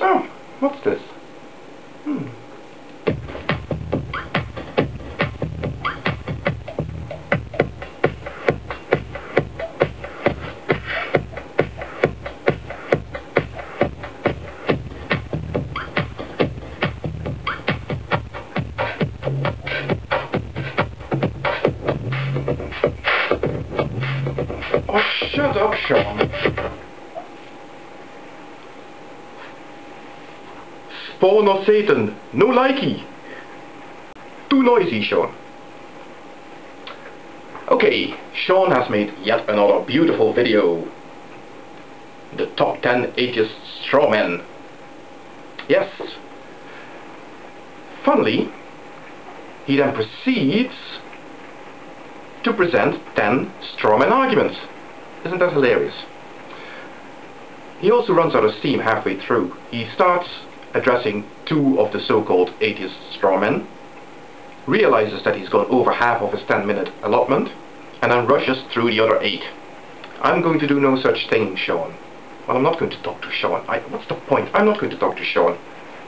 Oh, what's this? Oh, shut up, Shawn. Spawn of Satan, no likey. Too noisy, Shawn. Okay, Shawn has made yet another beautiful video. The top 10 atheist strawmen. Yes. Funnily, he then proceeds to present 10 strawman arguments. Isn't that hilarious? He also runs out of steam halfway through. He starts addressing 2 of the so-called atheist strawmen, realizes that he's gone over half of his 10-minute allotment, and then rushes through the other 8. I'm going to do no such thing, Shawn. Well, I'm not going to talk to Shawn. What's the point? I'm not going to talk to Shawn,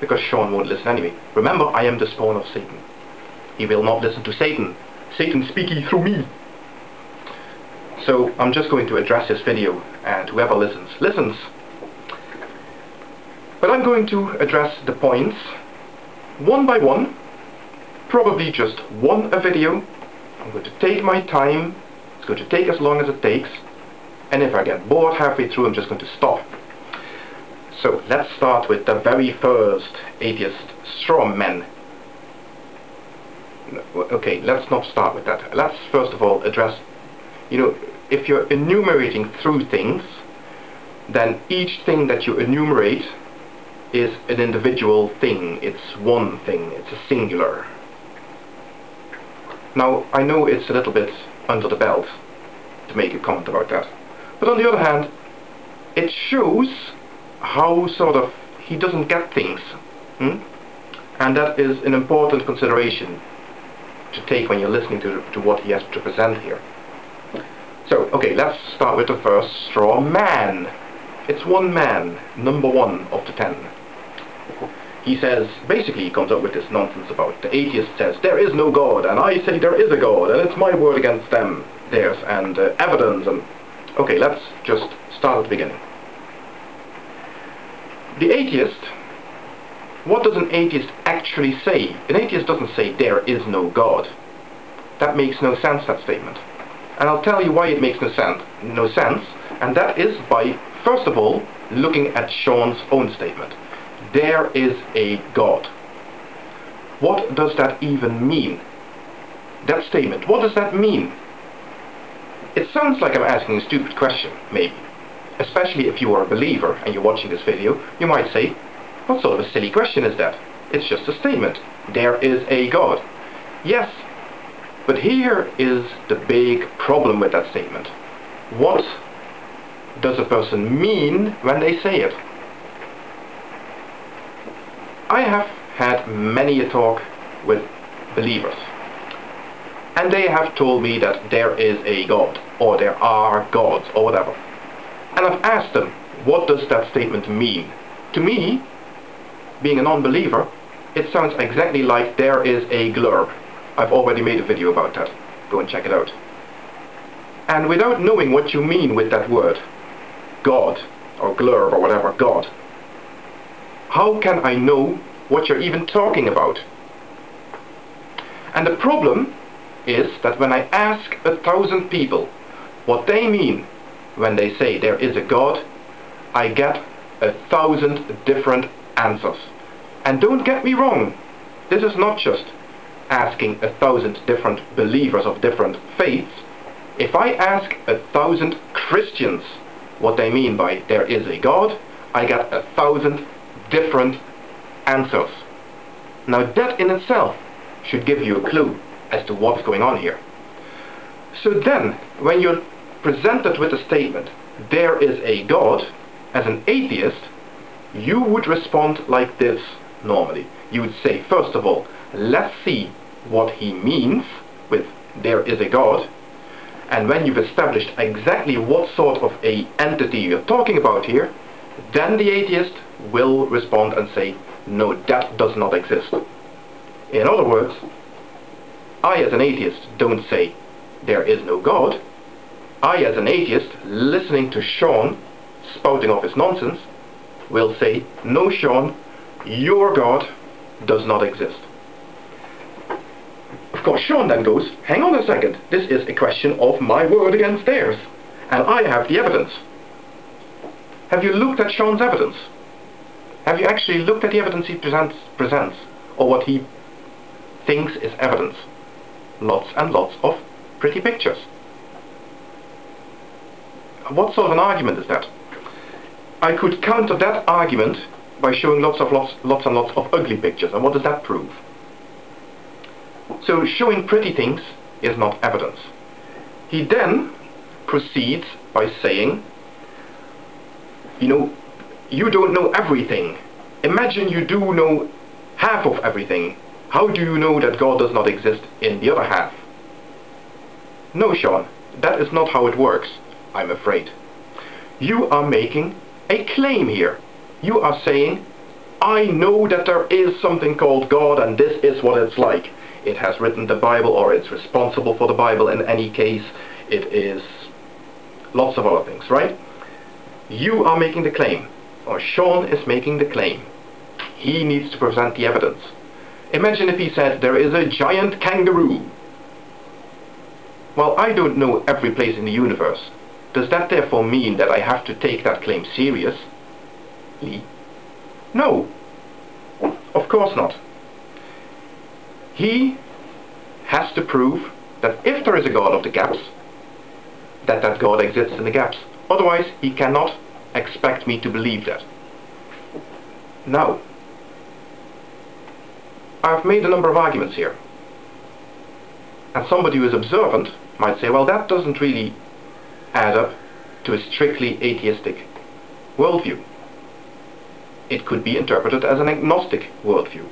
because Shawn won't listen anyway. Remember, I am the spawn of Satan. He will not listen to Satan. Satan speaky through me. So I'm just going to address his video, and whoever listens, listens. But I'm going to address the points one by one, probably just one a video. I'm going to take my time. It's going to take as long as it takes, and if I get bored halfway through, I'm just going to stop. So let's start with the very first atheist strawman. Okay, let's not start with that. Let's first of all address, if you're enumerating through things, then each thing that you enumerate is an individual thing. It's one thing. It's a singular. Now, I know it's a little bit under the belt to make a comment about that. But on the other hand, it shows how sort of he doesn't get things. And that is an important consideration to take when you're listening to what he has to present here. So, okay, let's start with the first straw man. It's one man, number 1 of the 10. He says, basically he comes up with this nonsense about the atheist says there is no God, and I say there is a God, and it's my word against them, theirs, and evidence, and... Okay, let's just start at the beginning. The atheist, what does an atheist actually say? An atheist doesn't say there is no God. That makes no sense, that statement. And I'll tell you why it makes no sense, and that is by, first of all, looking at Shawn's own statement. There is a God. What does that even mean? That statement, what does that mean? It sounds like I'm asking a stupid question, maybe. Especially if you are a believer and you're watching this video, you might say, what sort of a silly question is that? It's just a statement. There is a God. Yes, but here is the big problem with that statement. What does a person mean when they say it? I have had many a talk with believers, and they have told me that there is a God, or there are gods, or whatever. And I've asked them, what does that statement mean? To me, being a non-believer, it sounds exactly like there is a glurb. I've already made a video about that. Go and check it out. And without knowing what you mean with that word, God, or glurb, or whatever, God, how can I know what you're even talking about? And the problem is that when I ask 1,000 people what they mean when they say there is a God, I get 1,000 different answers. And don't get me wrong, this is not just asking 1,000 different believers of different faiths. If I ask 1,000 Christians what they mean by there is a God, I get 1,000 different answers. Now that in itself should give you a clue as to what's going on here. So then, when you're presented with a statement, there is a God, as an atheist, you would respond like this normally. You would say, first of all, let's see what he means with there is a God, and when you've established exactly what sort of a entity you're talking about here, then the atheist will respond and say, no, that does not exist. In other words, I as an atheist don't say there is no God. I as an atheist, listening to Shawn spouting off his nonsense, will say, no, Shawn, your God does not exist. Of course, Shawn then goes, hang on a second, this is a question of my word against theirs, and I have the evidence. Have you looked at Shawn's evidence? Have you actually looked at the evidence he presents, or what he thinks is evidence? Lots and lots of pretty pictures. What sort of an argument is that? I could counter that argument by showing lots and lots of ugly pictures, and what does that prove? So showing pretty things is not evidence. He then proceeds by saying, you know, you don't know everything. Imagine you do know half of everything. How do you know that God does not exist in the other half? No, Shawn, that is not how it works, I'm afraid. You are making a claim here. You are saying, I know that there is something called God and this is what it's like. It has written the Bible, or it's responsible for the Bible in any case. It is lots of other things, right? You are making the claim, or Shawn is making the claim. He needs to present the evidence. Imagine if he said there is a giant kangaroo. Well, I don't know every place in the universe. Does that therefore mean that I have to take that claim seriously? No, of course not. He has to prove that if there is a God of the gaps, that God exists in the gaps. Otherwise, he cannot expect me to believe that. Now, I've made a number of arguments here. And somebody who is observant might say, well, that doesn't really add up to a strictly atheistic worldview. It could be interpreted as an agnostic worldview.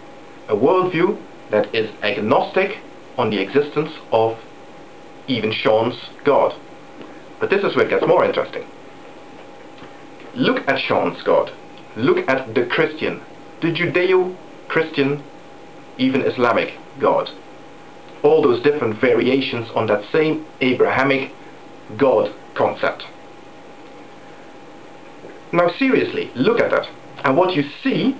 A worldview that is agnostic on the existence of even Shawn's God. But this is where it gets more interesting. Look at Shawn's God. Look at the Christian, the Judeo-Christian, even Islamic God. All those different variations on that same Abrahamic God concept. Now seriously, look at that. And what you see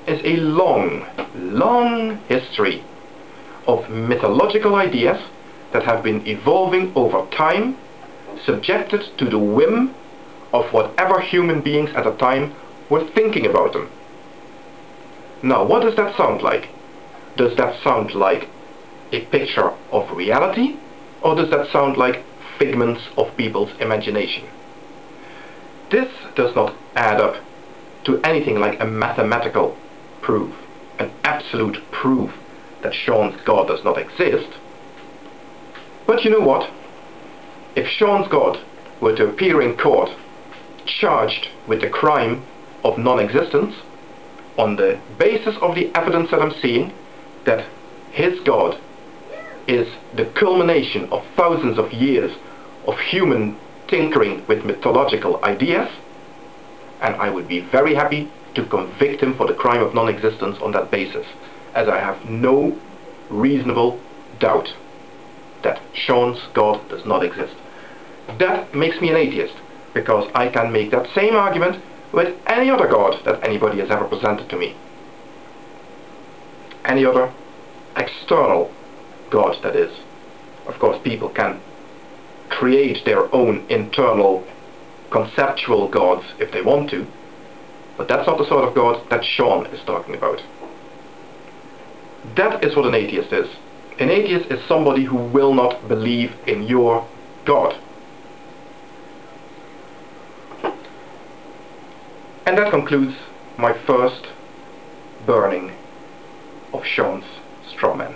is a long, long history of mythological ideas that have been evolving over time, subjected to the whim of whatever human beings at the time were thinking about them. Now, what does that sound like? Does that sound like a picture of reality, or does that sound like figments of people's imagination? This does not add up to anything like a mathematical proof, an absolute proof that Shawn's God does not exist. But you know what? If Shawn's God were to appear in court, charged with the crime of non-existence, on the basis of the evidence that I'm seeing, that his God is the culmination of thousands of years of human tinkering with mythological ideas, and I would be very happy to convict him for the crime of non-existence on that basis, as I have no reasonable doubt that Shawn's God does not exist. That makes me an atheist, because I can make that same argument with any other God that anybody has ever presented to me. Any other external God, that is. Of course, people can create their own internal conceptual gods if they want to, but that's not the sort of God that Shawn is talking about. That is what an atheist is. An atheist is somebody who will not believe in your God. And that concludes my first burning of Shawn's Strawmen.